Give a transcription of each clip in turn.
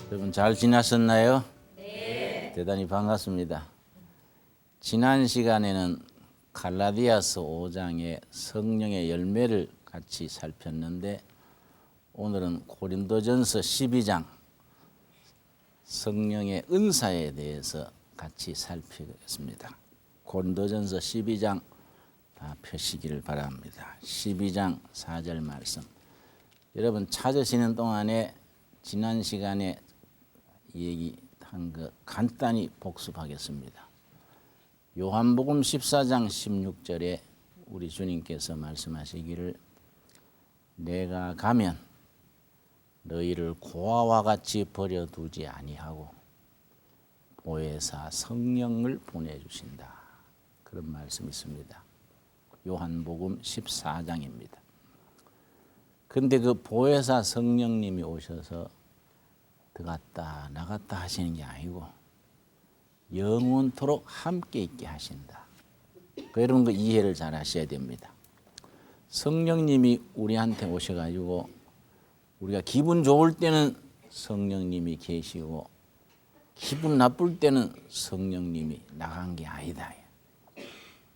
여러분 잘 지나셨나요? 대단히 반갑습니다. 지난 시간에는 갈라디아서 5장의 성령의 열매를 같이 살폈는데 오늘은 고린도전서 12장 성령의 은사에 대해서 같이 살피겠습니다. 고린도전서 12장 다 펴시기를 바랍니다. 12장 4절 말씀. 여러분 찾으시는 동안에 지난 시간에 얘기한 거 간단히 복습하겠습니다. 요한복음 14장 16절에 우리 주님께서 말씀하시기를 내가 가면 너희를 고아와 같이 버려두지 아니하고 보혜사 성령을 보내주신다. 그런 말씀이 있습니다. 요한복음 14장입니다. 그런데 그 보혜사 성령님이 오셔서 들어갔다 나갔다 하시는 게 아니고 영원토록 함께 있게 하신다. 여러분 그 이해를 잘 하셔야 됩니다. 성령님이 우리한테 오셔가지고 우리가 기분 좋을 때는 성령님이 계시고 기분 나쁠 때는 성령님이 나간 게 아니다.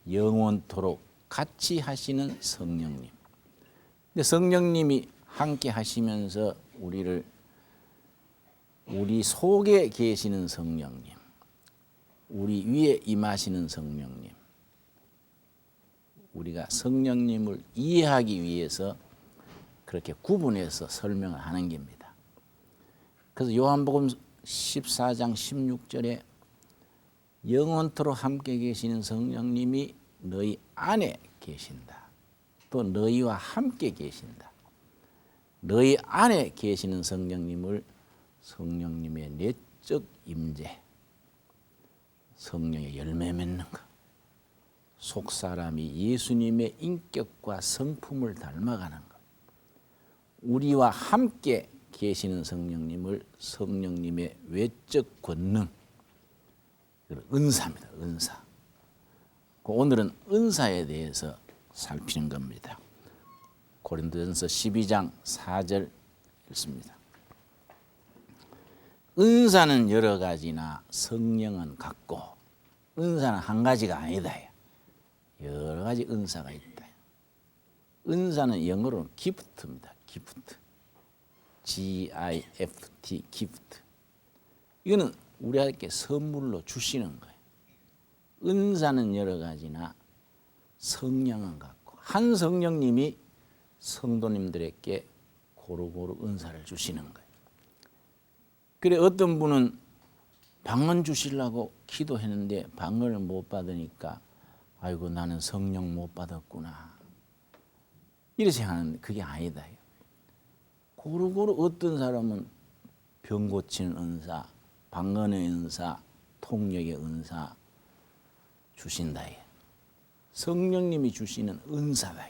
영원토록 같이 하시는 성령님. 근데 성령님이 함께 하시면서 우리 속에 계시는 성령님, 우리 위에 임하시는 성령님, 우리가 성령님을 이해하기 위해서 그렇게 구분해서 설명을 하는 겁니다. 그래서 요한복음 14장 16절에 영원토록 함께 계시는 성령님이 너희 안에 계신다. 또 너희와 함께 계신다. 너희 안에 계시는 성령님을 성령님의 내적 임재, 성령의 열매 맺는 것, 속사람이 예수님의 인격과 성품을 닮아가는 것, 우리와 함께 계시는 성령님을 성령님의 외적 권능, 은사입니다. 은사. 오늘은 은사에 대해서 살피는 겁니다. 고린도전서 12장 4절 읽습니다. 은사는 여러 가지나 성령은 같고 은사는 한 가지가 아니다. 여러 가지 은사가 있다. 은사는 영어로는 기프트입니다. 기프트. G-I-F-T, 기프트. 이거는 우리에게 선물로 주시는 거예요. 은사는 여러 가지나 성령은 같고 한 성령님이 성도님들에게 고루고루 은사를 주시는 거예요. 그래 어떤 분은 방언 주시려고 기도했는데 방언을 못 받으니까 아이고 나는 성령 못 받았구나 이렇게 생각하는데 그게 아니다. 고루고루 어떤 사람은 병 고치는 은사, 방언의 은사, 통역의 은사 주신다. 성령님이 주시는 은사다.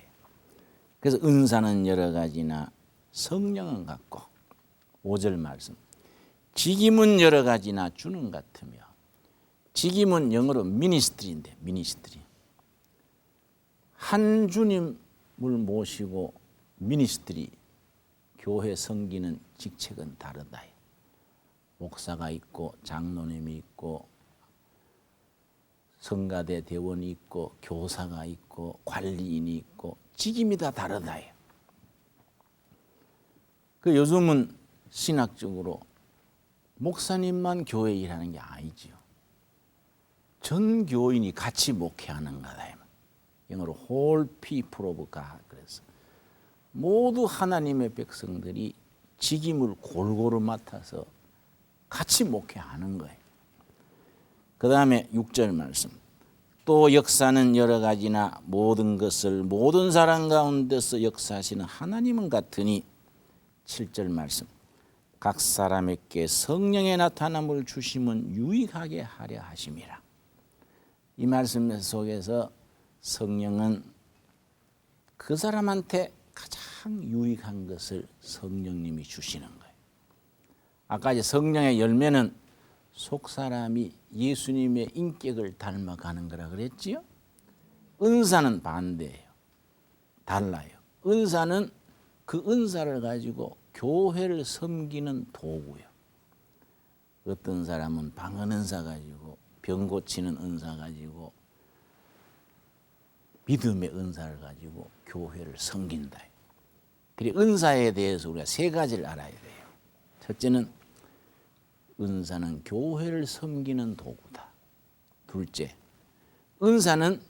그래서 은사는 여러 가지나 성령은 같고 5절 말씀 직임은 여러 가지나 주는 같으며 직임은 영어로 미니스트리인데 미니스트리 한 주님을 모시고 미니스트리 교회 섬기는 직책은 다르다. 목사가 있고 장로님이 있고 성가대 대원이 있고 교사가 있고 관리인이 있고 직임이 다 다르다. 그 요즘은 신학적으로 목사님만 교회 일하는 게 아니지요. 전 교인이 같이 목회하는 거다. 영어로 whole people of God. 그래서 모두 하나님의 백성들이 직임을 골고루 맡아서 같이 목회하는 거예요. 그 다음에 6절 말씀. 또 역사는 여러 가지나 모든 것을 모든 사람 가운데서 역사하시는 하나님은 같으니 7절 말씀. 각 사람에게 성령의 나타남을 주심은 유익하게 하려 하심이라. 이 말씀 속에서 성령은 그 사람한테 가장 유익한 것을 성령님이 주시는 거예요. 아까 이제 성령의 열매는 속사람이 예수님의 인격을 닮아가는 거라 그랬지요. 은사는 반대예요. 달라요. 은사는 그 은사를 가지고 교회를 섬기는 도구예요. 어떤 사람은 방언 은사 가지고, 병 고치는 은사 가지고, 믿음의 은사를 가지고 교회를 섬긴다. 그래, 은사에 대해서 우리가 세 가지를 알아야 돼요. 첫째는 은사는 교회를 섬기는 도구다. 둘째, 은사는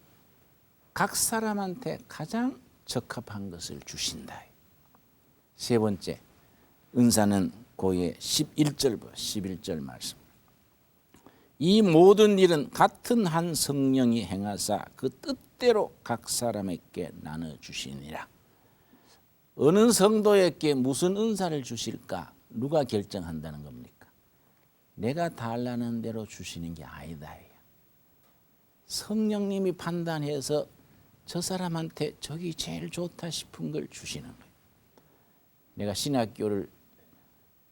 각 사람한테 가장 적합한 것을 주신다. 세 번째, 은사는 고의 11절 말씀. 이 모든 일은 같은 한 성령이 행하사 그 뜻대로 각 사람에게 나눠주시니라. 어느 성도에게 무슨 은사를 주실까? 누가 결정한다는 겁니까? 내가 달라는 대로 주시는 게 아니다. 성령님이 판단해서 저 사람한테 저기 제일 좋다 싶은 걸 주시는 거예요. 내가 신학교를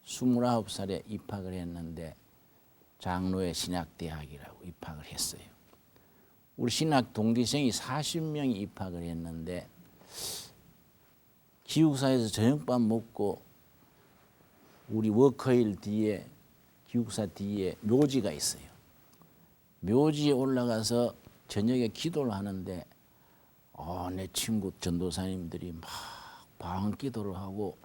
29살에 입학을 했는데 장로의 신학대학이라고 입학을 했어요. 우리 신학 동기생이 40명이 입학을 했는데 기숙사에서 저녁밥 먹고 우리 워커힐 뒤에, 기숙사 뒤에 묘지가 있어요. 묘지에 올라가서 저녁에 기도를 하는데 내 친구 전도사님들이 막 방언 기도를 하고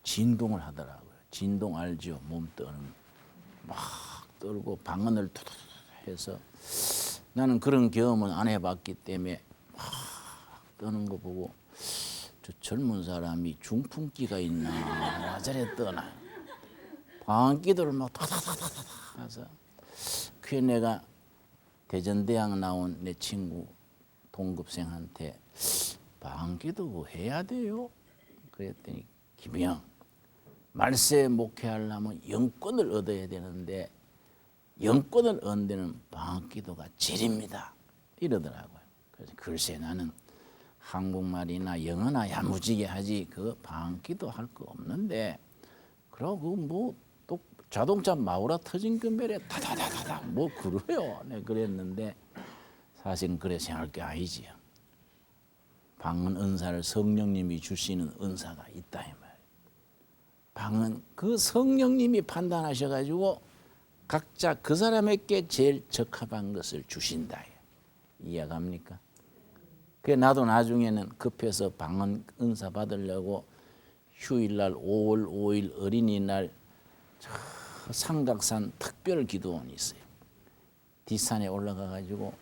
진동을 하더라고요. 진동 알죠? 몸 떠는 막 떨고 방언을 툭툭 해서 나는 그런 경험은 안 해봤기 때문에 막 떠는 거 보고 저 젊은 사람이 중풍기가 있나 와 저래 떠나 방언 기도를 막 타타타타타 해서 그게 내가 대전대학 나온 내 친구 동급생한테 방언 기도 해야 돼요? 그랬더니 김영 말세 목회하려면 영권을 얻어야 되는데 영권을 얻는 데는 방언 기도가 질입니다. 이러더라고요. 그래서 글쎄 나는 한국말이나 영어나 야무지게 하지 그 방언 기도 할 거 없는데 그러고 뭐 또 자동차 마우라 터진 금별에 타다다다다 뭐 그래요. 네 그랬는데 사실은 그래 생각할 게 아니지요. 방언 은사를 성령님이 주시는 은사가 있다 이 말이에요. 방언 그 성령님이 판단하셔가지고 각자 그 사람에게 제일 적합한 것을 주신다. 이해갑니까? 그래 나도 나중에는 급해서 방언 은사 받으려고 휴일날 5월 5일 어린이날 삼각산 특별 기도원이 있어요. 뒷산에 올라가 가지고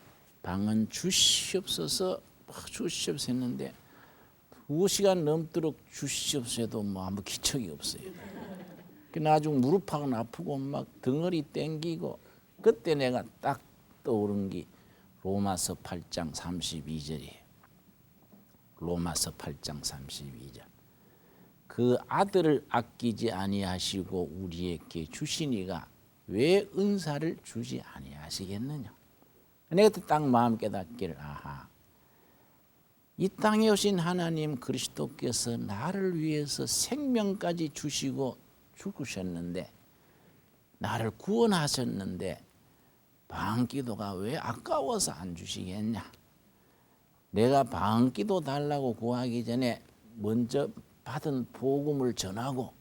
방언 주시옵소서 주시옵소서 했는데 2시간 넘도록 주시옵소서 해도 뭐 아무 기척이 없어요. 나중 무릎하고 아프고 막 덩어리 땡기고 그때 내가 딱 떠오른 게 로마서 8장 32절이에요. 로마서 8장 32절. 그 아들을 아끼지 아니하시고 우리에게 주시니가 왜 은사를 주지 아니하시겠느냐. 내가 딱 마음 깨닫기를 아하. 이 땅에 오신 하나님 그리스도께서 나를 위해서 생명까지 주시고 죽으셨는데 나를 구원하셨는데 방언기도가 왜 아까워서 안 주시겠냐. 내가 방언기도 달라고 구하기 전에 먼저 받은 복음을 전하고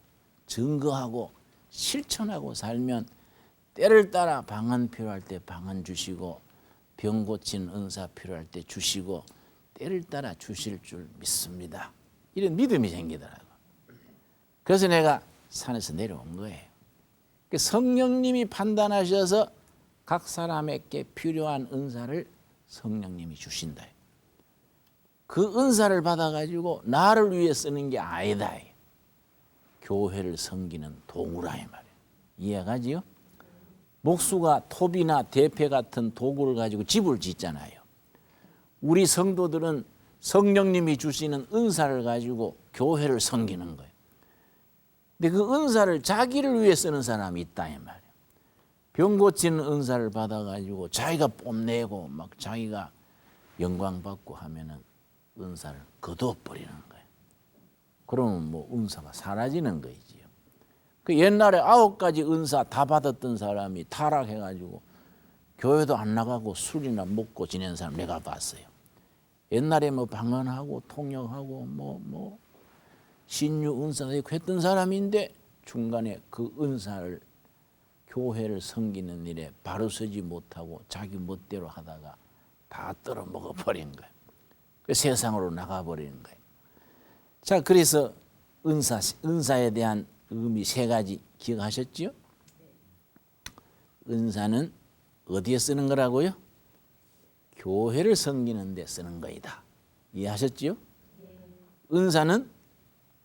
증거하고 실천하고 살면 때를 따라 방언 필요할 때 방언 주시고 병 고치는 은사 필요할 때 주시고 때를 따라 주실 줄 믿습니다. 이런 믿음이 생기더라고요. 그래서 내가 산에서 내려온 거예요. 성령님이 판단하셔서 각 사람에게 필요한 은사를 성령님이 주신다. 그 은사를 받아가지고 나를 위해 쓰는 게 아니다. 교회를 섬기는 도구라 이 말이에요. 이해가지요? 목수가 톱이나 대패 같은 도구를 가지고 집을 짓잖아요. 우리 성도들은 성령님이 주시는 은사를 가지고 교회를 섬기는 거예요. 근데 그 은사를 자기를 위해 쓰는 사람이 있다 이 말이에요. 병 고치는 은사를 받아가지고 자기가 뽐내고 막 자기가 영광 받고 하면은 은사를 거둬버리는 거예요. 그러면 뭐 은사가 사라지는 거이지요. 그 옛날에 9가지 은사 다 받았던 사람이 타락해가지고 교회도 안 나가고 술이나 먹고 지내는 사람 내가 봤어요. 옛날에 뭐 방언하고 통역하고 뭐 신유 은사가 있고 했던 사람인데 중간에 그 은사를 교회를 섬기는 일에 바로 서지 못하고 자기 멋대로 하다가 다 떨어먹어 버린 거예요. 세상으로 나가버리는 거예요. 자, 그래서 은사에 대한 의미 세 가지 기억하셨죠? 은사는 어디에 쓰는 거라고요? 교회를 섬기는 데 쓰는 거이다. 이해하셨죠? 은사는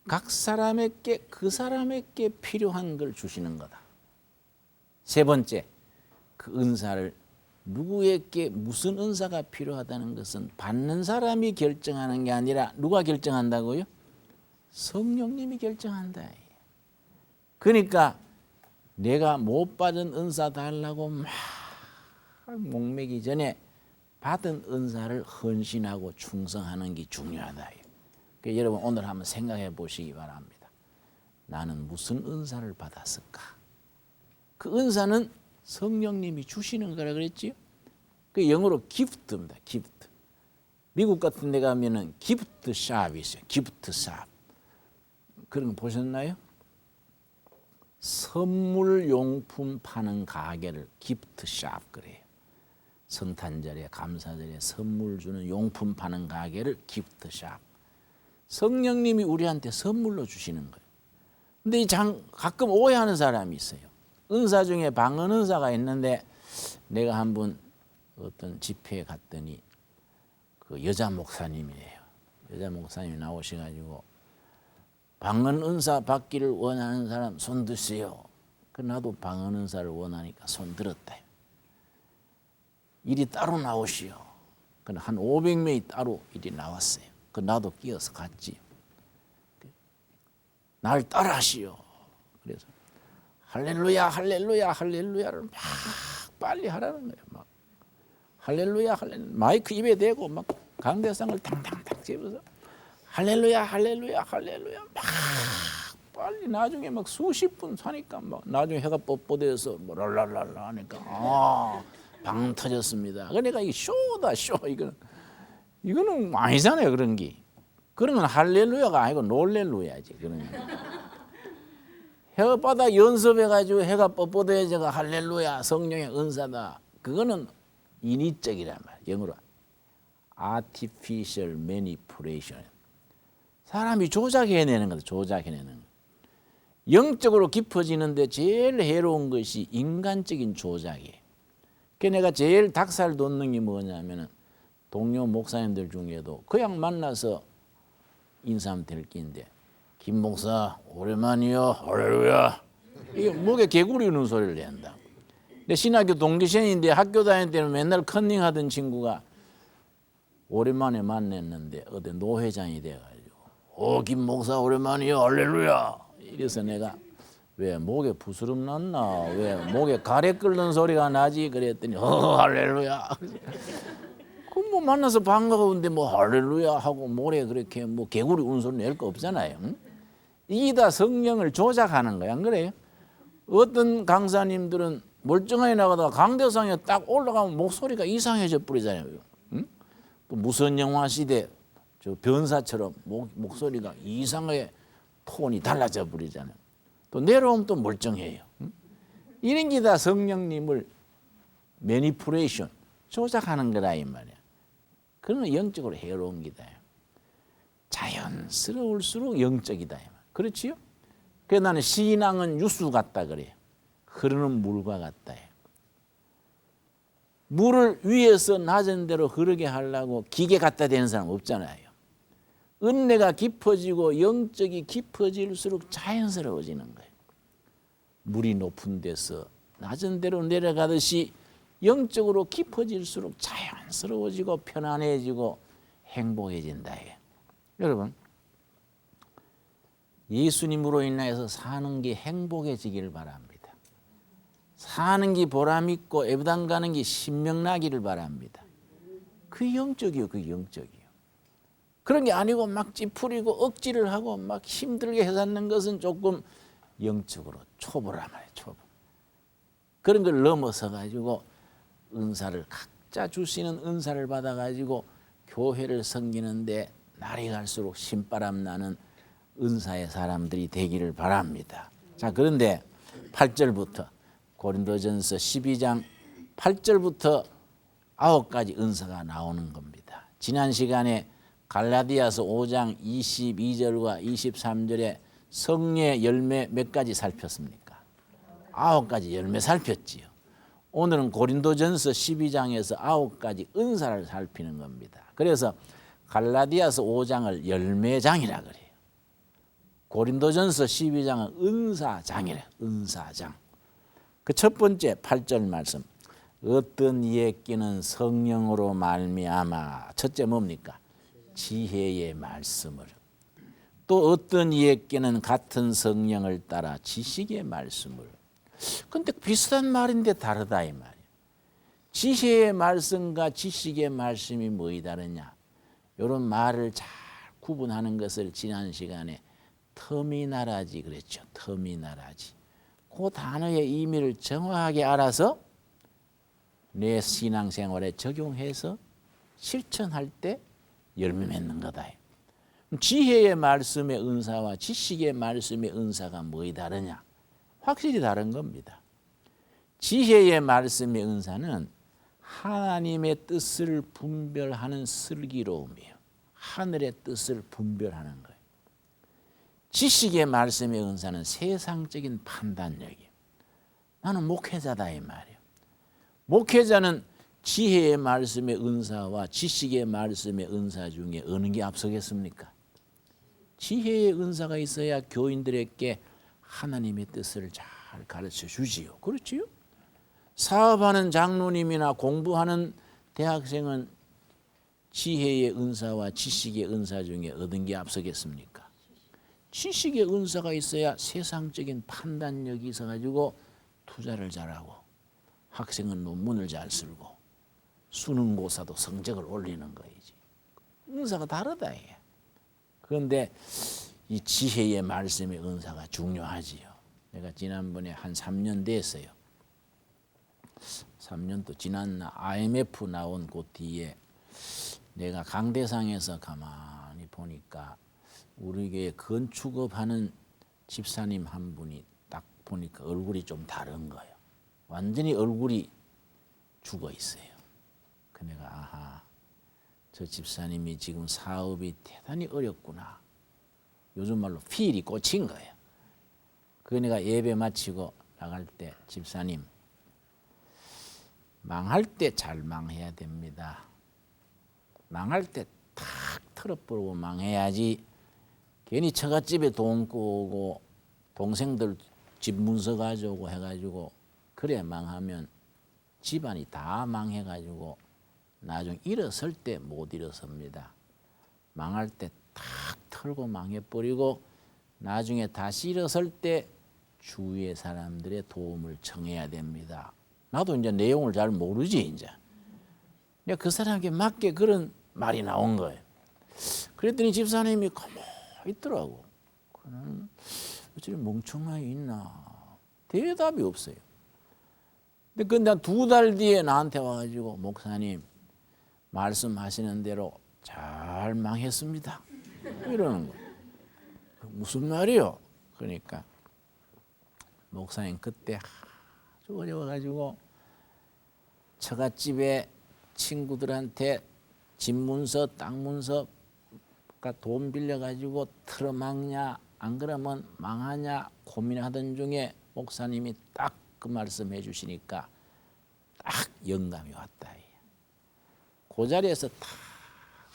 각 사람에게 그 사람에게 필요한 걸 주시는 거다. 세 번째, 그 은사를 누구에게 무슨 은사가 필요하다는 것은 받는 사람이 결정하는 게 아니라 누가 결정한다고요? 성령님이 결정한다. 그러니까 내가 못 받은 은사 달라고 막 목매기 전에 받은 은사를 헌신하고 충성하는 게 중요하다. 그러니까 여러분 오늘 한번 생각해 보시기 바랍니다. 나는 무슨 은사를 받았을까? 그 은사는 성령님이 주시는 거라 그랬지요. 그 영어로 기프트입니다. 기프트. 미국 같은 데 가면은 기프트 샵이 있어요. 기프트 샵. 그런 거 보셨나요? 선물 용품 파는 가게를 기프트 샵 그래요. 성탄절에 감사절에 선물 주는 용품 파는 가게를 기프트 샵. 성령님이 우리한테 선물로 주시는 거예요. 근데 가끔 오해하는 사람이 있어요. 은사 중에 방언 은사가 있는데 내가 한번 어떤 집회에 갔더니 그 여자 목사님이에요. 여자 목사님이 나오셔가지고 방언 은사 받기를 원하는 사람 손 드세요. 그 나도 방언 은사를 원하니까 손 들었다. 일이 따로 나오시오. 그는 한 500명이 따로 일이 나왔어요. 그 나도 끼어서 갔지. 날 따라하시오. 그래서 할렐루야 할렐루야 할렐루야를 막 빨리 하라는 거예요. 막 할렐루야 할렐루야 마이크 입에 대고 막 강대상을 탕탕탕 집어서 할렐루야 할렐루야 할렐루야 막 빨리 나중에 막 수십 분 사니까 막 나중에 해가 뻣뻣해서 뭐 랄랄랄라 하니까 방 터졌습니다. 그러니까 이게 쇼다 쇼. 이거는 아니잖아요. 그런 게. 그런 건 할렐루야가 아니고 놀렐루야지. 그런 혓바닥 연습해가지고 해가 뻣뻣해져가 할렐루야 성령의 은사다. 그거는 인위적이란 말이야. 영어로 artificial manipulation. 사람이 조작해내는 거다. 조작해내는 거. 영적으로 깊어지는데 제일 해로운 것이 인간적인 조작이에요. 그래서 내가 제일 닭살 돋는 게 뭐냐면은 동료 목사님들 중에도 그냥 만나서 인사하면 될 끼인데 김 목사 오랜만이요 할렐루야 이게 목에 개구리 우는 소리를 낸다. 근데 신학교 동기생인데 학교 다닐 때는 맨날 컨닝하던 친구가 오랜만에 만났는데 어디 노회장이 돼가지고 김 목사 오랜만이요 할렐루야 이래서 내가 왜 목에 부스럼 났나 왜 목에 가래 끓는 소리가 나지 그랬더니 할렐루야. 뭐 만나서 반가운데 뭐 할렐루야 하고 모래 그렇게 뭐 개구리 우는 소리 낼 거 없잖아요. 응? 이게 다 성령을 조작하는 거야. 안 그래요? 어떤 강사님들은 멀쩡하게 나가다가 강대상에 딱 올라가면 목소리가 이상해져 버리잖아요. 응? 또 무선 영화 시대 저 변사처럼 목소리가 이상하게 톤이 달라져 버리잖아요. 또 내려오면 또 멀쩡해요. 응? 이런 게 다 성령님을 매니푸레이션 조작하는 거라 이 말이야. 그건 영적으로 해로운 기다. 자연스러울수록 영적이다. 그렇지요? 그래서 나는 신앙은 유수 같다 그래요. 흐르는 물과 같다. 물을 위에서 낮은 대로 흐르게 하려고 기계 갖다 대는 사람 없잖아요. 은혜가 깊어지고 영적이 깊어질수록 자연스러워지는 거예요. 물이 높은 데서 낮은 데로 내려가듯이 영적으로 깊어질수록 자연스러워지고 편안해지고 행복해진다. 여러분 예수님으로 인하여서 사는 게 행복해지기를 바랍니다. 사는 게 보람있고 애부담 가는 게 신명나기를 바랍니다. 그 영적이요. 그 영적이요. 그런 게 아니고 막 찌푸리고 억지를 하고 막 힘들게 해사는 것은 조금 영적으로 초보란 말이에요. 초보. 그런 걸 넘어서 가지고 은사를 각자 주시는 은사를 받아가지고 교회를 섬기는데 날이 갈수록 신바람 나는 은사의 사람들이 되기를 바랍니다. 자, 그런데 8절부터 고린도전서 12장 8절부터 9가지 은사가 나오는 겁니다. 지난 시간에 갈라디아서 5장 22절과 23절에 성령의 열매 몇 가지 살폈습니까? 9가지 열매 살폈지요. 오늘은 고린도전서 12장에서 9가지 은사를 살피는 겁니다. 그래서 갈라디아서 5장을 열매장이라 그래요. 고린도전서 12장은 은사장이래요. 은사장. 그 첫 번째 8절 말씀. 어떤 이의 끼는 성령으로 말미암아. 첫째 뭡니까? 지혜의 말씀을. 또 어떤 이의 끼는 같은 성령을 따라 지식의 말씀을. 근데 비슷한 말인데 다르다 이 말이에요. 지혜의 말씀과 지식의 말씀이 뭐이 다르냐. 이런 말을 잘 구분하는 것을 지난 시간에 터미나라지 그랬죠. 터미나라지. 그 단어의 의미를 정확하게 알아서 내 신앙생활에 적용해서 실천할 때 열매 맺는 거다. 지혜의 말씀의 은사와 지식의 말씀의 은사가 뭐이 다르냐? 확실히 다른 겁니다. 지혜의 말씀의 은사는 하나님의 뜻을 분별하는 슬기로움이에요. 하늘의 뜻을 분별하는 거예요. 지식의 말씀의 은사는 세상적인 판단력이에요. 나는 목회자다 이 말이에요. 목회자는 지혜의 말씀의 은사와 지식의 말씀의 은사 중에 어느 게 앞서겠습니까? 지혜의 은사가 있어야 교인들에게 하나님의 뜻을 잘 가르쳐 주지요. 그렇지요? 사업하는 장로님이나 공부하는 대학생은 지혜의 은사와 지식의 은사 중에 어떤 게 앞서겠습니까? 지식의 은사가 있어야 세상적인 판단력이 있어가지고 투자를 잘하고 학생은 논문을 잘 쓰고 수능고사도 성적을 올리는 거이지. 은사가 다르다 이게. 그런데 이 지혜의 말씀의 은사가 중요하지요. 내가 지난번에 한 3년 됐어요. 3년 또 지난 IMF 나온 그 뒤에 내가 강대상에서 가만히 보니까 우리 교회 건축업하는 집사님 한 분이 딱 보니까 얼굴이 좀 다른 거예요. 완전히 얼굴이 죽어 있어요. 그 내가 아하, 저 집사님이 지금 사업이 대단히 어렵구나. 요즘 말로 필이 꽂힌 거예요. 그 내가 예배 마치고 나갈 때 집사님 망할 때 잘 망해야 됩니다. 망할 때 탁 털어버리고 망해야지 괜히 처갓집에 돈 꾸고 동생들 집 문서 가져오고 해가지고 그래 망하면 집안이 다 망해가지고 나중에 일어설 때 못 일어섭니다. 망할 때 탁 털고 망해버리고 나중에 다시 일어설 때 주위의 사람들의 도움을 청해야 됩니다. 나도 이제 내용을 잘 모르지 이제. 내가 그 사람에게 맞게 그런 말이 나온 거예요. 그랬더니 집사님이 가만히 있더라고. 그는 어찌 멍청하게 있나. 대답이 없어요. 근데 그 2달 뒤에 나한테 와가지고 목사님 말씀하시는 대로 잘 망했습니다. 이러는 거예요. 무슨 말이요? 그러니까 목사님 그때 아주 어려워가지고 처갓집에 친구들한테 집 문서, 땅 문서 돈 빌려가지고 틀어막냐 안 그러면 망하냐 고민하던 중에 목사님이 딱 그 말씀해 주시니까 딱 영감이 왔다. 그 자리에서 다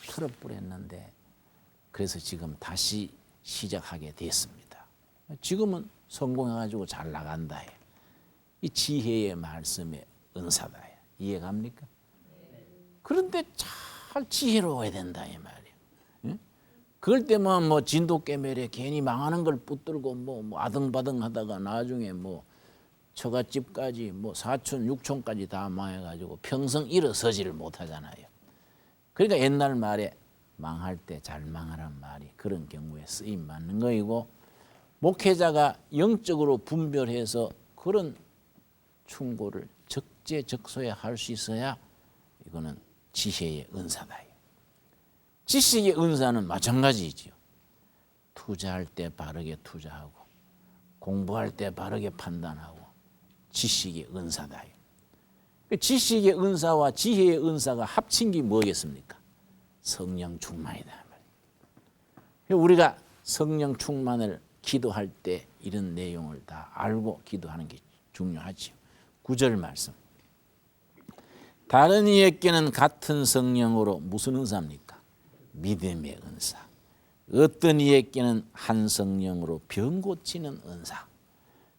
틀어버렸는데 그래서 지금 다시 시작하게 됐습니다. 지금은 성공해가지고 잘 나간다. 이 지혜의 말씀의 은사다. 이해갑니까? 그런데 잘 지혜로워야 된다 이 말이에요. 응? 그럴 때만 뭐 진돗개멸에 괜히 망하는 걸 붙들고 뭐 아등바등하다가 나중에 뭐 처갓집까지 뭐 사촌 육촌까지 다 망해가지고 평생 일어서지를 못하잖아요. 그러니까 옛날 말에 망할 때 잘 망하란 말이 그런 경우에 쓰임 맞는 거이고 목회자가 영적으로 분별해서 그런 충고를 적재적소에 할 수 있어야 이거는 지혜의 은사다. 지식의 은사는 마찬가지지요. 투자할 때 바르게 투자하고 공부할 때 바르게 판단하고 지식의 은사다. 지식의 은사와 지혜의 은사가 합친 게 뭐겠습니까? 성령 충만이다. 우리가 성령 충만을 기도할 때 이런 내용을 다 알고 기도하는 게 중요하지요. 9절 말씀. 다른 이에게는 같은 성령으로 무슨 은사입니까? 믿음의 은사. 어떤 이에게는 한 성령으로 병 고치는 은사.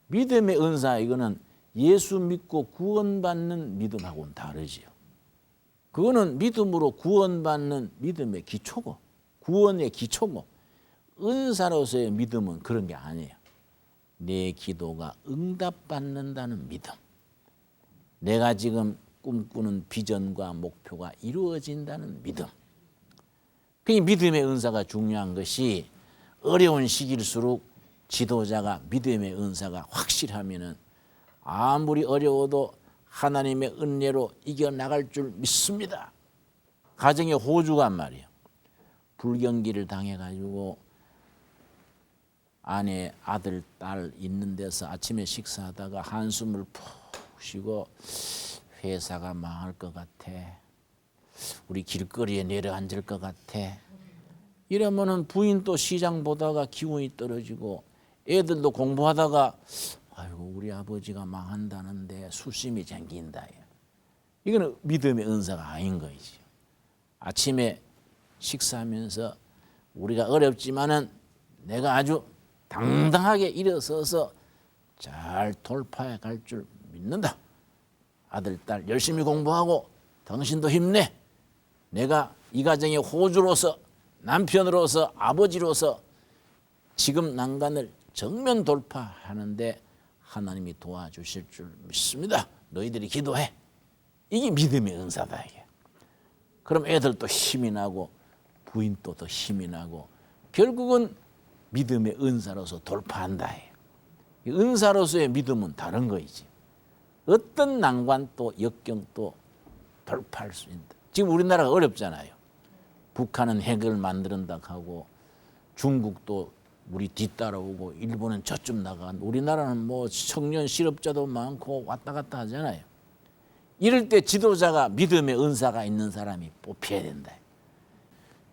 믿음의 은사, 이거는 예수 믿고 구원받는 믿음하고는 다르지요. 그거는 믿음으로 구원받는 믿음의 기초고, 구원의 기초고, 은사로서의 믿음은 그런 게 아니에요. 내 기도가 응답받는다는 믿음. 내가 지금 꿈꾸는 비전과 목표가 이루어진다는 믿음. 그 믿음의 은사가 중요한 것이, 어려운 시기일수록 지도자가 믿음의 은사가 확실하면은 아무리 어려워도 하나님의 은혜로 이겨나갈 줄 믿습니다. 가정의 호주가 말이에요. 불경기를 당해가지고 아내, 아들, 딸 있는 데서 아침에 식사하다가 한숨을 푹 쉬고 회사가 망할 것 같아. 우리 길거리에 내려앉을 것 같아. 이러면은 부인도 시장 보다가 기운이 떨어지고 애들도 공부하다가 아이고 우리 아버지가 망한다는데 수심이 생긴다. 이거는 믿음의 은사가 아닌 거이지. 아침에 식사하면서 우리가 어렵지만은 내가 아주 당당하게 일어서서 잘 돌파해 갈 줄 믿는다. 아들, 딸 열심히 공부하고 당신도 힘내. 내가 이 가정의 호주로서, 남편으로서, 아버지로서 지금 난간을 정면 돌파하는데 하나님이 도와주실 줄 믿습니다. 너희들이 기도해. 이게 믿음의 은사다. 이게. 그럼 애들도 힘이 나고 부인도 더 힘이 나고 결국은 믿음의 은사로서 돌파한다. 은사로서의 믿음은 다른 거이지. 어떤 난관도 역경도 돌파할 수 있다. 지금 우리나라가 어렵잖아요. 북한은 핵을 만든다 하고 중국도 우리 뒤따라오고 일본은 저쪽 나간, 우리나라는 뭐 청년 실업자도 많고 왔다 갔다 하잖아요. 이럴 때 지도자가 믿음의 은사가 있는 사람이 뽑혀야 된다.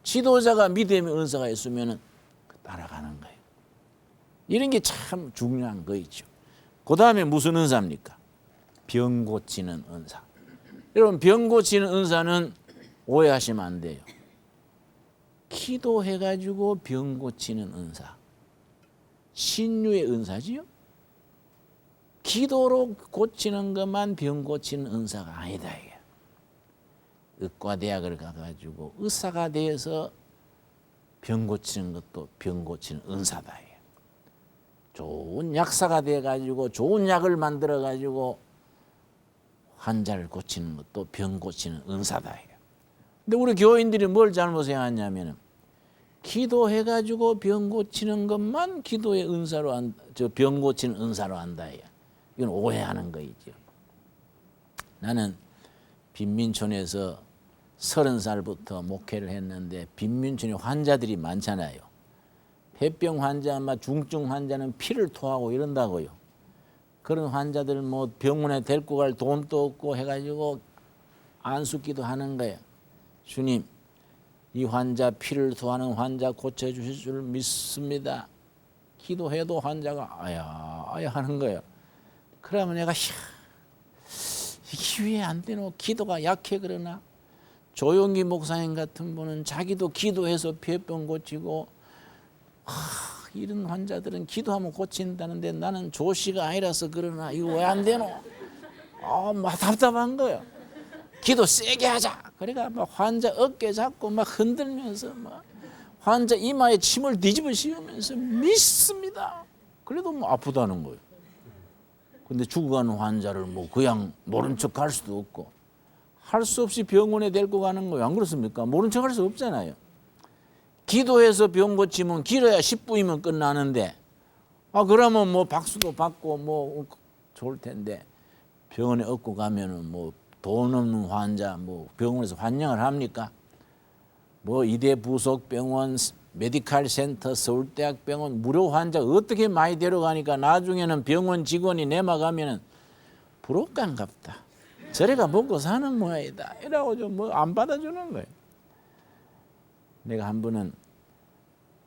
지도자가 믿음의 은사가 있으면 따라가는 거예요. 이런 게 참 중요한 거이죠. 그 다음에 무슨 은사입니까? 병 고치는 은사. 여러분, 병 고치는 은사는 오해하시면 안 돼요. 기도해가지고 병 고치는 은사, 신유의 은사지요. 기도로 고치는 것만 병 고치는 은사가 아니다. 이게. 의과대학을 가가지고 의사가 되어서 병 고치는 것도 병 고치는 은사다. 이게. 좋은 약사가 돼가지고 좋은 약을 만들어가지고 환자를 고치는 것도 병 고치는 은사다. 이게. 근데 우리 교인들이 뭘 잘못해왔냐면 기도해가지고 병 고치는 것만 기도의 은사로 병 고치는 은사로 한다. 이건 오해하는 거이죠. 나는 빈민촌에서 30살부터 목회를 했는데 빈민촌에 환자들이 많잖아요. 폐병 환자, 중증 환자는 피를 토하고 이런다고요. 그런 환자들 뭐 병원에 데리고 갈 돈도 없고 해가지고 안수기도 하는 거예요. 주님, 이 환자 피를 토하는 환자 고쳐주실 줄 믿습니다. 기도해도 환자가 아야 하는 거예요. 그러면 내가 이게 왜 안 되노? 기도가 약해 그러나? 조용기 목사님 같은 분은 자기도 기도해서 폐병 고치고 이런 환자들은 기도하면 고친다는데 나는 조시가 아니라서 그러나 이거 왜 안 되노? 막 답답한 거예요. 기도 세게 하자. 그러니까 막 환자 어깨 잡고 막 흔들면서 막 환자 이마에 침을 뒤집어 씌우면서 믿습니다. 그래도 뭐 아프다는 거예요. 근데 죽어가는 환자를 뭐 그냥 모른 척 할 수도 없고 할 수 없이 병원에 데리고 가는 거예요. 안 그렇습니까? 모른 척 할 수 없잖아요. 기도해서 병 고치면 길어야 10분이면 끝나는데 그러면 뭐 박수도 받고 뭐 좋을 텐데 병원에 업고 가면은 뭐 돈 없는 환자 뭐 병원에서 환영을 합니까? 뭐 이대 부속병원, 메디칼 센터, 서울대학병원 무료 환자 어떻게 많이 데려가니까 나중에는 병원 직원이 내막하면은 부럽간갑다. 저래가 먹고 사는 모양이다. 이라고 좀 뭐 안 받아주는 거예요. 내가 한 번은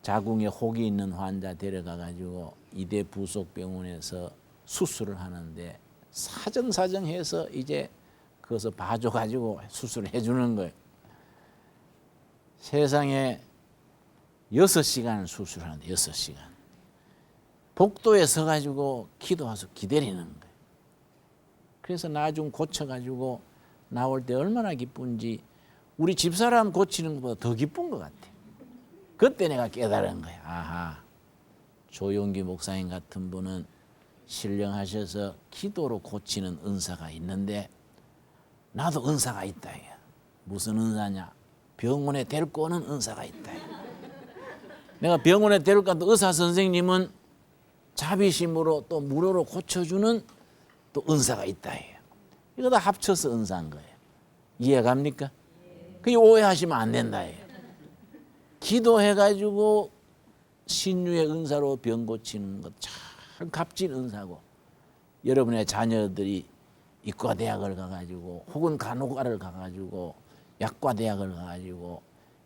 자궁에 혹이 있는 환자 데려가가지고 이대 부속병원에서 수술을 하는데 사정사정해서 이제 그것을 봐줘가지고 수술을 해주는 거예요. 세상에 6시간 수술하는데 6시간. 복도에 서가지고 기도해서 기다리는 거예요. 그래서 나중 고쳐가지고 나올 때 얼마나 기쁜지 우리 집사람 고치는 것보다 더 기쁜 것 같아. 그때 내가 깨달은 거야. 아하, 조용기 목사님 같은 분은 신령하셔서 기도로 고치는 은사가 있는데 나도 은사가 있다. 무슨 은사냐? 병원에 데리고 오는 은사가 있다. 내가 병원에 데리고 가도 의사 선생님은 자비심으로 또 무료로 고쳐주는 또 은사가 있다. 이거 다 합쳐서 은사인 거예요. 이해갑니까? 그게 오해하시면 안 된다. 기도해가지고 신유의 은사로 병 고치는 것 참 값진 은사고, 여러분의 자녀들이 이과대학을 가가지고 혹은 간호과를 가가지고 약과대학을 가가지고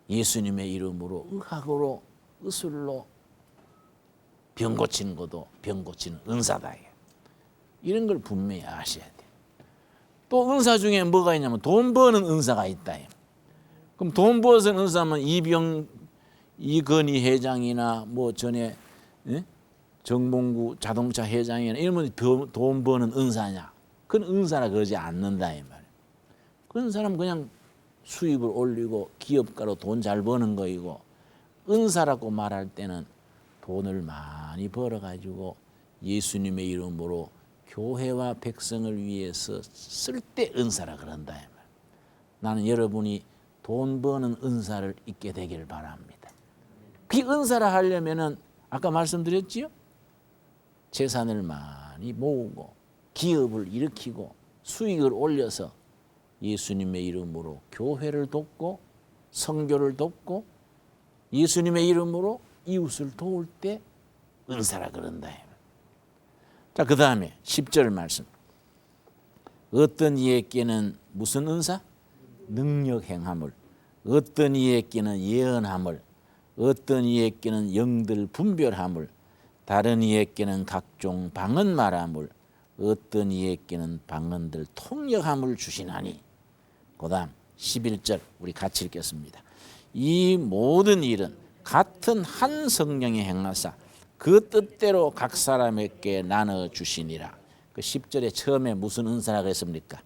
예수님의 이름으로 의학으로 의술로 병 고치는 것도 병 고치는 은사다. 이런 걸 분명히 아셔야 돼. 또 은사 중에 뭐가 있냐면 돈 버는 은사가 있다. 그럼 돈 버는 은사면 이건희 회장이나 뭐 전에 정몽구 자동차 회장이나 이러면 돈 버는 은사냐? 그건 은사라 그러지 않는다 이 말이에요. 그런 사람 그냥 수입을 올리고 기업가로 돈 잘 버는 거이고, 은사라고 말할 때는 돈을 많이 벌어가지고 예수님의 이름으로 교회와 백성을 위해서 쓸 때 은사라 그런다 이 말이에요. 나는 여러분이 돈 버는 은사를 잊게 되기를 바랍니다. 그 은사라 하려면은 아까 말씀드렸지요? 재산을 많이 모으고 기업을 일으키고 수익을 올려서 예수님의 이름으로 교회를 돕고 선교를 돕고 예수님의 이름으로 이웃을 도울 때 은사라 그런다. 자, 그 다음에 10절 말씀. 어떤 이에게는 무슨 은사? 능력 행함을. 어떤 이에게는 예언함을. 어떤 이에게는 영들 분별함을. 다른 이에게는 각종 방언 말함을. 어떤 이에게는 방언들 통역함을 주시나니. 그 다음 11절 우리 같이 읽겠습니다. 이 모든 일은 같은 한 성령이 행하사 그 뜻대로 각 사람에게 나눠주시니라. 그 10절에 처음에 무슨 은사라고 했습니까?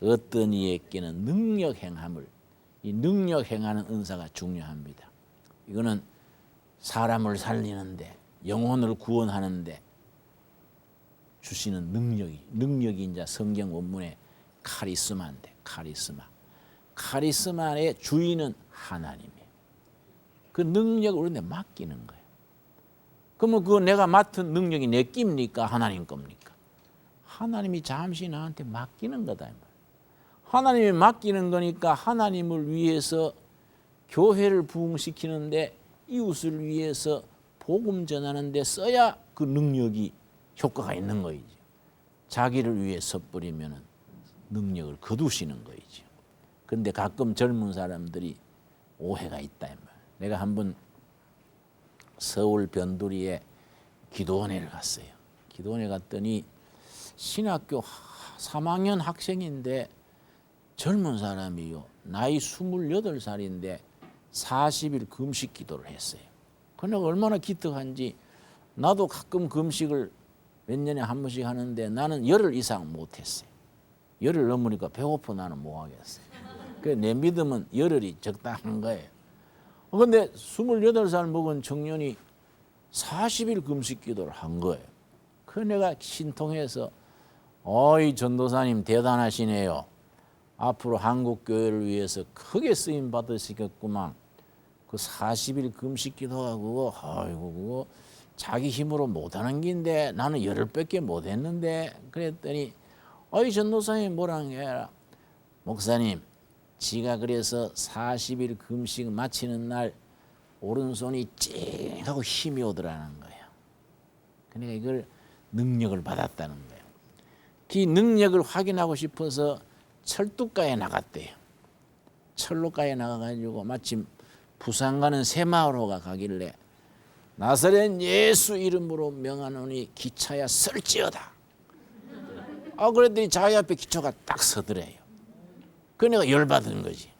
어떤 이에게는 능력 행함을. 이 능력 행하는 은사가 중요합니다. 이거는 사람을 살리는데 영혼을 구원하는데 주시는 능력이 이제 성경 원문에 카리스마인데, 카리스마의 주인은 하나님이에요. 그 능력을 우리한테 맡기는 거예요. 그러면 그거 내가 맡은 능력이 내 깁니까? 하나님 겁니까? 하나님이 잠시 나한테 맡기는 거다. 하나님이 맡기는 거니까 하나님을 위해서 교회를 부흥시키는데 이웃을 위해서 복음 전하는 데 써야 그 능력이 효과가 있는 거이죠. 자기를 위해 섣부리면 능력을 거두시는 거이죠. 그런데 가끔 젊은 사람들이 오해가 있다. 내가 한번 서울 변두리에 기도원회를 갔어요. 기도원회 갔더니 신학교 3학년 학생인데 젊은 사람이요. 나이 28살인데 40일 금식 기도를 했어요. 그러니까 얼마나 기특한지, 나도 가끔 금식을 몇 년에 한 번씩 하는데 나는 열흘 이상 못했어요. 열흘 넘으니까 배고파 나는 못 하겠어요. 그래서 내 믿음은 열흘이 적당한 거예요. 그런데 28살 먹은 청년이 40일 금식 기도를 한 거예요. 그래서 내가 신통해서 어이 전도사님 대단하시네요. 앞으로 한국 교회를 위해서 크게 쓰임 받으시겠구만. 그 40일 금식 기도가 그거 자기 힘으로 못하는 긴데 나는 열흘밖에 못했는데. 그랬더니 어이 전도사님 뭐라는 게 아니라 목사님 지가 그래서 40일 금식 마치는 날 오른손이 찡 하고 힘이 오더라는 거예요. 그러니까 이걸 능력을 받았다는 거예요. 그 능력을 확인하고 싶어서 철도가에 나갔대요. 철로가에 나가가지고 마침 부산 가는 새마을호가 가길래 나사렛 예수 이름으로 명하노니 기차야 설지어다. 그랬더니 자기 앞에 기차가 딱 서더래요. 그 내가 열받은 거지.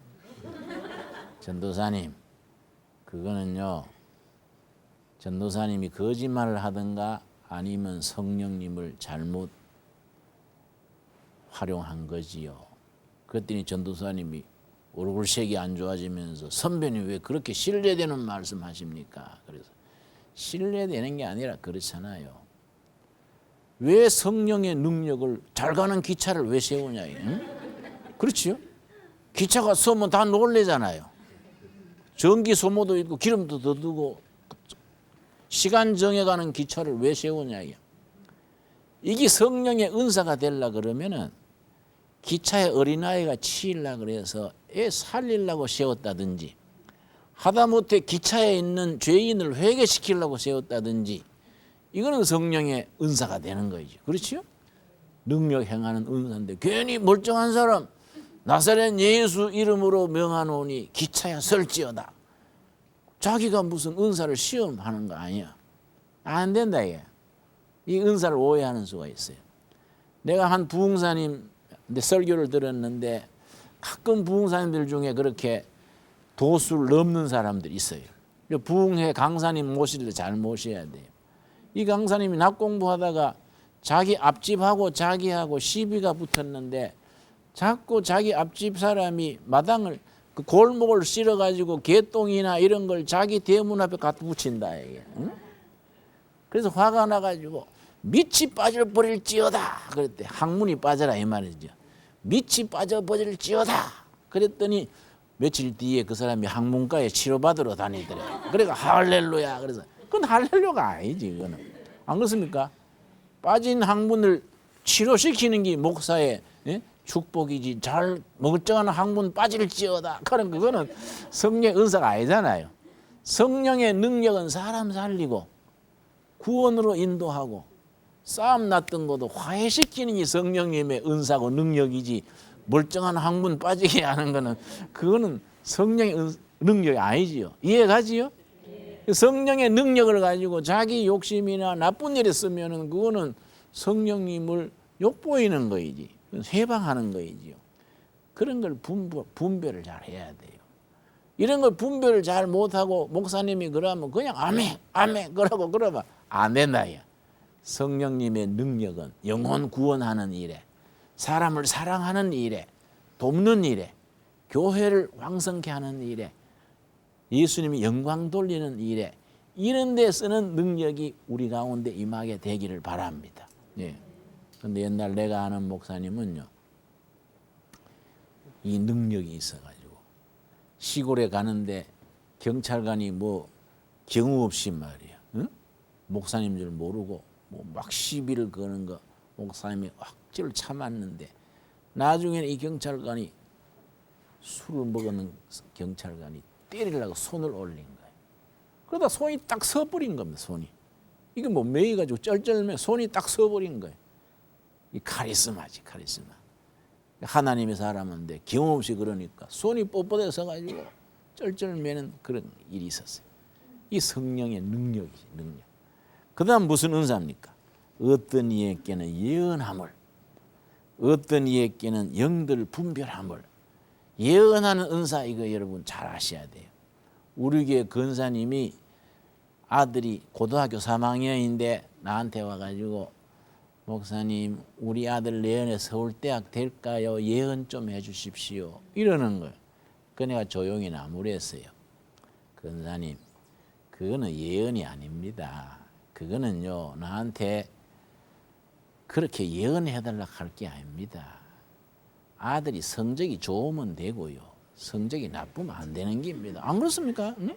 전도사님, 그거는요, 전도사님이 거짓말을 하든가 아니면 성령님을 잘못 활용한 거지요. 그랬더니 전도사님이 얼굴색이 안 좋아지면서 선배님 왜 그렇게 신뢰되는 말씀 하십니까? 그래서 신뢰되는 게 아니라 그렇잖아요. 왜 성령의 능력을 잘 가는 기차를 왜 세우냐? 응? 그렇지요? 기차가 서면 다 놀래잖아요. 전기 소모도 있고 기름도 더 두고 시간 정해가는 기차를 왜 세우냐? 이게 성령의 은사가 되려 그러면은 기차에 어린아이가 치이려고 그래서 애 살리려고 세웠다든지 하다못해 기차에 있는 죄인을 회개시키려고 세웠다든지 이거는 성령의 은사가 되는 거죠. 그렇죠? 능력 행하는 은사인데 괜히 멀쩡한 사람 나사렛 예수 이름으로 명하노니 기차야 설지어다. 자기가 무슨 은사를 시험하는 거 아니야. 안 된다 이게. 이 은사를 오해하는 수가 있어요. 내가 한 부흥사님 설교를 들었는데 가끔 부흥사님들 중에 그렇게 도수를 넘는 사람들이 있어요. 부흥회 강사님 모실 때 잘 모셔야 돼요. 이 강사님이 낮 공부하다가 자기 앞집하고 자기하고 시비가 붙었는데 자꾸 자기 앞집 사람이 마당을 그 골목을 쓸어가지고 개똥이나 이런 걸 자기 대문 앞에 갖다 붙인다 이게. 응? 그래서 화가 나가지고 밑이 빠져버릴지어다 그랬대. 항문이 빠져라 이 말이죠. 밑이 빠져버릴지어다 그랬더니 며칠 뒤에 그 사람이 항문과에 치료받으러 다니더래. 그러니까 할렐루야. 그래서 그건 할렐루야가 아니지 그거는. 안 그렇습니까? 빠진 항문을 치료시키는 게 목사의 축복이지. 잘 멀쩡한 항문 빠질지어다. 그런 그거는 성령의 은사가 아니잖아요. 성령의 능력은 사람 살리고 구원으로 인도하고 싸움 났던 것도 화해시키는 이 성령님의 은사고 능력이지. 멀쩡한 항문 빠지게 하는 거는 그거는 성령의 능력이 아니지요. 이해가지요? 성령의 능력을 가지고 자기 욕심이나 나쁜 일에 쓰면은 그거는 성령님을 욕보이는 거이지. 해방하는 거이지요. 그런 걸 분별을 잘 해야 돼요. 이런 걸 분별을 잘 못하고 목사님이 그러면 그냥 아멘, 아멘 그러고 그러면 안 된다. 성령님의 능력은 영혼 구원하는 일에, 사람을 사랑하는 일에, 돕는 일에, 교회를 왕성케 하는 일에, 예수님이 영광 돌리는 일에 이런 데 쓰는 능력이 우리 가운데 임하게 되기를 바랍니다. 그런데 옛날 내가 아는 목사님은요, 이 능력이 있어가지고 시골에 가는데 경찰관이 뭐 경우 없이 말이야, 응? 목사님 줄 모르고 뭐 막 시비를 거는 거 목사님이 억지로 참았는데 나중에는 이 경찰관이 술을 먹는 경찰관이 때리려고 손을 올린 거예요. 그러다 손이 딱 서버린 겁니다. 손이. 이게 뭐 매여가지고 쩔쩔매 손이 딱 서버린 거예요. 이 카리스마지 카리스마. 하나님의 사람인데 경험 없이 그러니까 손이 뻣뻣해 서가지고 쩔쩔매는 그런 일이 있었어요. 이 성령의 능력이지 능력. 그 다음 무슨 은사입니까? 어떤 이에게는 예언함을, 어떤 이에게는 영들 분별함을. 예언하는 은사 이거 여러분 잘 아셔야 돼요. 우리 교회 권사님이 아들이 고등학교 3학년인데 나한테 와가지고 목사님 우리 아들 내년에 서울대학 될까요? 예언 좀 해주십시오. 이러는 거예요. 그 내가 조용히 나무랬어요. 권사님 그거는 예언이 아닙니다. 그거는요 나한테 그렇게 예언해달라고 할 게 아닙니다. 아들이 성적이 좋으면 되고요. 성적이 나쁘면 안 되는 겁니다. 안 그렇습니까? 응?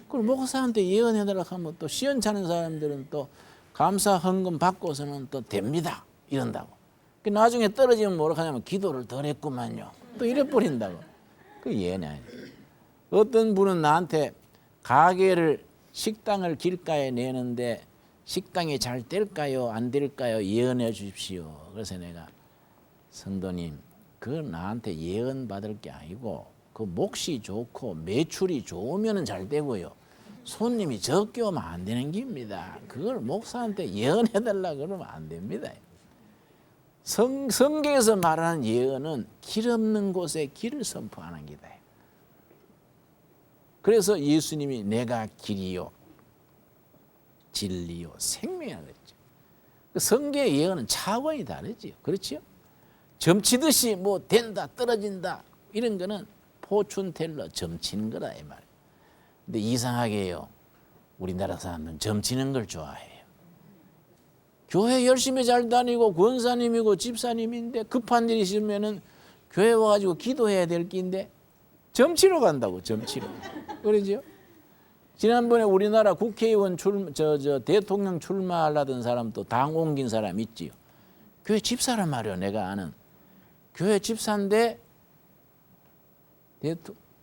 그럼 목사한테 예언해달라고 하면 또 시원찮은 사람들은 또 감사 헌금 받고서는 또 됩니다. 이런다고. 나중에 떨어지면 뭐라고 하냐면 기도를 덜 했구만요. 또 이래 버린다고. 그 예언이 아니에요. 어떤 분은 나한테 가게를 식당을 길가에 내는데 식당이 잘 될까요? 안 될까요? 예언해 주십시오. 그래서 내가 성도님, 그건 나한테 예언 받을 게 아니고 그 몫이 좋고 매출이 좋으면 잘 되고요. 손님이 적게 오면 안 되는 겁니다. 그걸 목사한테 예언해달라 그러면 안 됩니다. 성경에서 말하는 예언은 길 없는 곳에 길을 선포하는 기다. 그래서 예수님이 내가 길이요 진리요 생명이라 그랬죠. 성경의 예언은 차원이 다르지요. 그렇죠? 점치듯이 뭐 된다 떨어진다 이런 거는 포춘텔러 점치는 거다 이 말이에요. 근데 이상하게요, 우리나라 사람은 점치는 걸 좋아해요. 교회 열심히 잘 다니고 권사님이고 집사님인데 급한 일 있으면은 교회 와가지고 기도해야 될 끼인데 점치러 간다고. 점치러. 그러죠? 지난번에 우리나라 국회의원 대통령 출마하려던 사람도 당 옮긴 사람 있지요. 교회 집사란 말이요. 내가 아는 교회 집사인데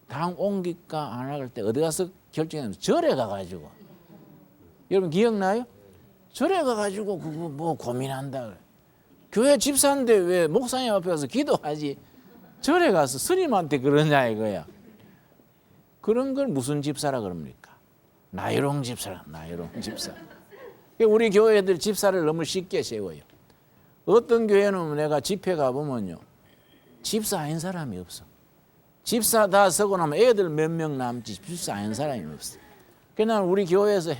당 옮길까 안 할 때 어디 가서 결정했는데 절에 가가지고, 여러분 기억나요? 절에 가가지고 그거 뭐 고민한다. 교회 집사인데 왜 목사님 앞에 가서 기도하지? 절에 가서 스님한테 그러냐 이거야. 그런 걸 무슨 집사라 그럽니까? 나이롱 집사라. 나이롱 집사. 우리 교회들 집사를 너무 쉽게 세워요. 어떤 교회는 내가 집회 가보면요, 집사 아닌 사람이 없어. 집사 다 서고 나면 애들 몇 명 남지 집사 아닌 사람이 없어. 그러나 우리 교회에서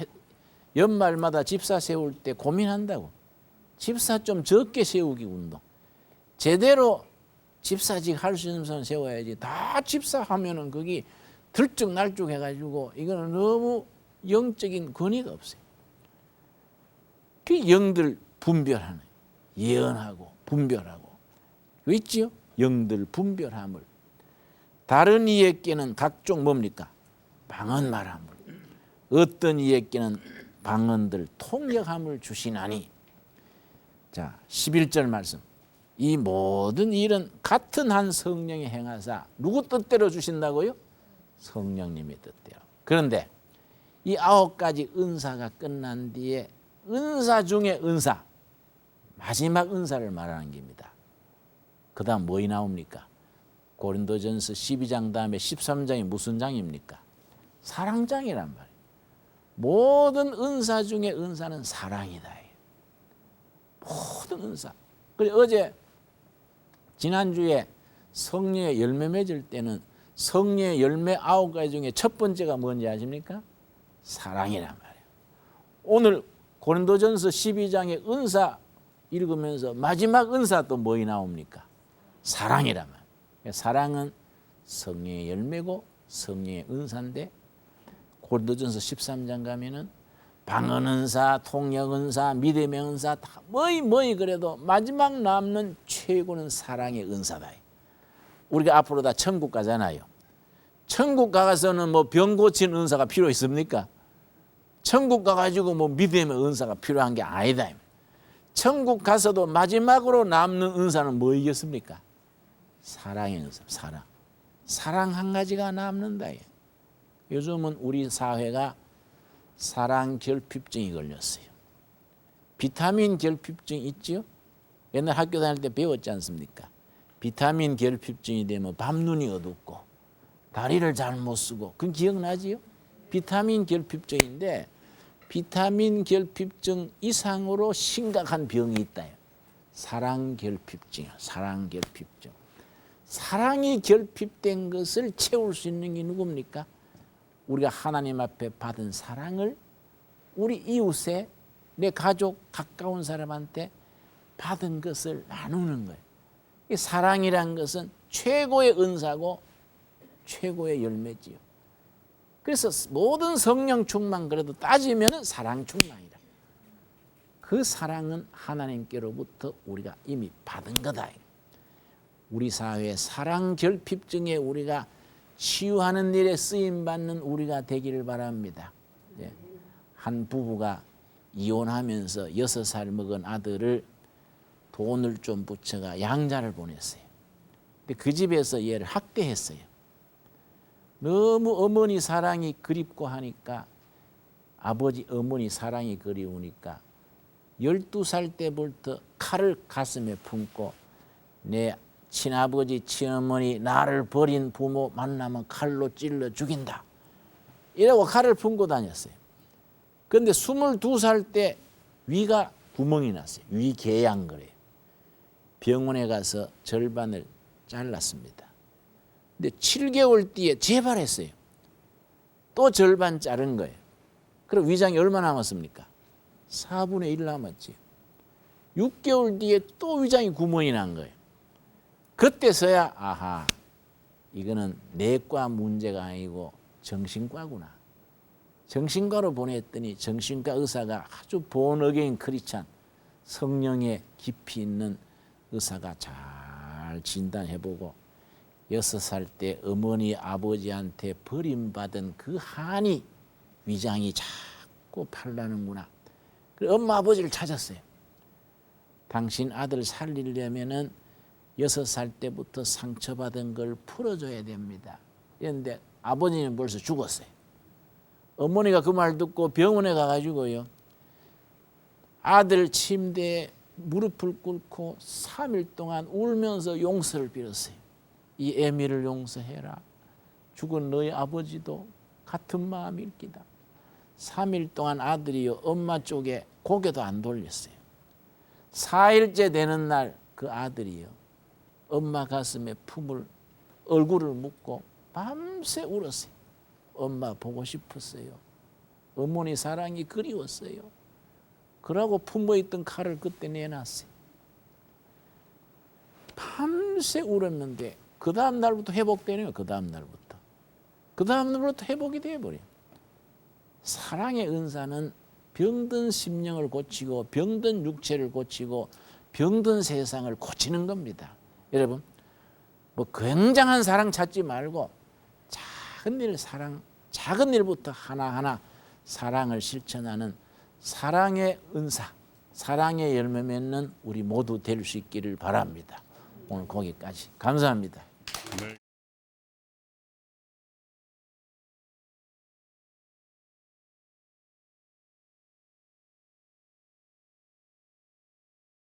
연말마다 집사 세울 때 고민한다고. 집사 좀 적게 세우기 운동. 제대로 집사직 할 수 있는 사람 세워야지. 다 집사하면은 거기 들쭉날쭉 해가지고 이거는 너무 영적인 권위가 없어요. 그 영들 분별하는, 예언하고 분별하고 있지요? 영들 분별함을. 다른 이에게는 각종 뭡니까? 방언 말함을. 어떤 이에게는 방언들 통역함을 주시나니. 자, 11절 말씀. 이 모든 일은 같은 한 성령이 행하사 누구 뜻대로 주신다고요? 성령님의 뜻대로. 그런데 이 9가지 은사가 끝난 뒤에 은사 중에 은사, 마지막 은사를 말하는 겁니다. 그 다음 뭐이 나옵니까? 고린도전서 12장 다음에 13장이 무슨 장입니까? 사랑장이란 말이에요. 모든 은사 중에 은사는 사랑이다. 모든 은사. 그래 어제 지난주에 성령의 열매 맺을 때는 성령의 열매 9가지 중에 첫 번째가 뭔지 아십니까? 사랑이란 말이에요. 오늘 고린도전서 12장의 은사 읽으면서 마지막 은사 또 뭐이 나옵니까? 사랑이란 말이에요. 사랑은 성령의 열매고 성령의 은사인데, 고린도전서 13장 가면은 방언은사, 통역은사, 믿음의 은사 다 뭐이 그래도 마지막 남는 최고는 사랑의 은사다. 우리가 앞으로 다 천국 가잖아요. 천국 가서는 뭐 병 고치는 은사가 필요 있습니까? 천국 가가지고 뭐 믿음의 은사가 필요한 게 아니다. 천국 가서도 마지막으로 남는 은사는 뭐이겠습니까? 사랑의 은사, 사랑. 사랑 한 가지가 남는다. 요즘은 우리 사회가 사랑 결핍증이 걸렸어요. 비타민 결핍증 있지요? 옛날 학교 다닐 때 배웠지 않습니까? 비타민 결핍증이 되면 밤눈이 어둡고 다리를 잘 못 쓰고, 그건 기억나지요? 비타민 결핍증인데 비타민 결핍증 이상으로 심각한 병이 있다. 사랑 결핍증이야. 사랑 결핍증. 사랑이 결핍된 것을 채울 수 있는 게 누굽니까? 우리가 하나님 앞에 받은 사랑을 우리 이웃에, 내 가족, 가까운 사람한테 받은 것을 나누는 거예요. 이 사랑이란 것은 최고의 은사고 최고의 열매지요. 그래서 모든 성령 충만 그래도 따지면 사랑 충만이다. 그 사랑은 하나님께로부터 우리가 이미 받은 거다. 우리 사회의 사랑 결핍증에 우리가 치유하는 일에 쓰임받는 우리가 되기를 바랍니다. 한 부부가 이혼하면서 6살 먹은 아들을 돈을 좀 붙여가 양자를 보냈어요. 근데 그 집에서 얘를 학대했어요. 너무 어머니 사랑이 그립고 하니까 아버지 어머니 사랑이 그리우니까 12살 때부터 칼을 가슴에 품고 내 친아버지 친어머니 나를 버린 부모 만나면 칼로 찔러 죽인다. 이라고 칼을 품고 다녔어요. 그런데 22살 때 위가 구멍이 났어요. 위궤양 그래요. 병원에 가서 절반을 잘랐습니다. 근데 7개월 뒤에 재발했어요. 또 절반 자른 거예요. 그럼 위장이 얼마 남았습니까? 4분의 1 남았지요. 6개월 뒤에 또 위장이 구멍이 난 거예요. 그때서야 아하, 이거는 내과 문제가 아니고 정신과구나. 정신과로 보냈더니 정신과 의사가 아주 본어게인 크리찬 성령의 깊이 있는 의사가 잘 진단해보고 6살 때 어머니 아버지한테 버림받은 그 한이 위장이 자꾸 팔라는구나. 그래서 엄마 아버지를 찾았어요. 당신 아들 살리려면은 6살 때부터 상처받은 걸 풀어줘야 됩니다. 그런데 아버지는 벌써 죽었어요. 어머니가 그 말 듣고 병원에 가가지고요. 아들 침대에 무릎을 꿇고 3일 동안 울면서 용서를 빌었어요. 이 애미를 용서해라. 죽은 너희 아버지도 같은 마음일 기다. 3일 동안 아들이요 엄마 쪽에 고개도 안 돌렸어요. 4일째 되는 날 그 아들이요 엄마 가슴에 얼굴을 묻고 밤새 울었어요. 엄마 보고 싶었어요. 어머니 사랑이 그리웠어요. 그러고 품어있던 칼을 그때 내놨어요. 밤새 울었는데 그 다음 날부터 회복되네요. 그 다음 날부터 회복이 되어버려요. 사랑의 은사는 병든 심령을 고치고 병든 육체를 고치고 병든 세상을 고치는 겁니다. 여러분, 뭐 굉장한 사랑 찾지 말고 작은 일부터 하나하나 사랑을 실천하는 사랑의 은사, 사랑의 열매 맺는 우리 모두 될 수 있기를 바랍니다. 오늘 거기까지 감사합니다. 네.